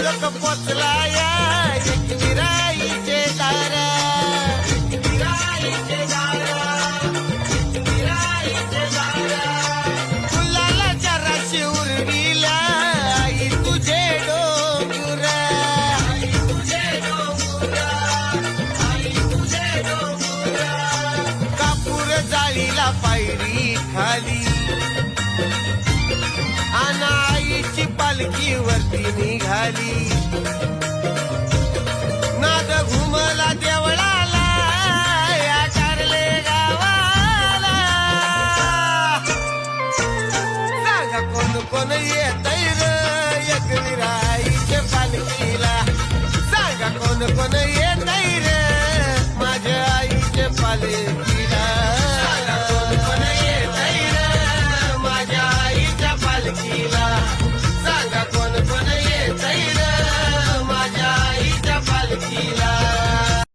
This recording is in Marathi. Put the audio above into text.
लोक पोचला या एकविराईचे दार फुलाला राशी उरविला आई तुझे डोंगर कापूर जाळीला पायरी खाली आणि आईची पालखी वरती निघाली नाद घुमला देवळाला या कारले गावाला सांगा कोण कोण येतय र एकविराईच्या पालखीला सांगा कोण कोण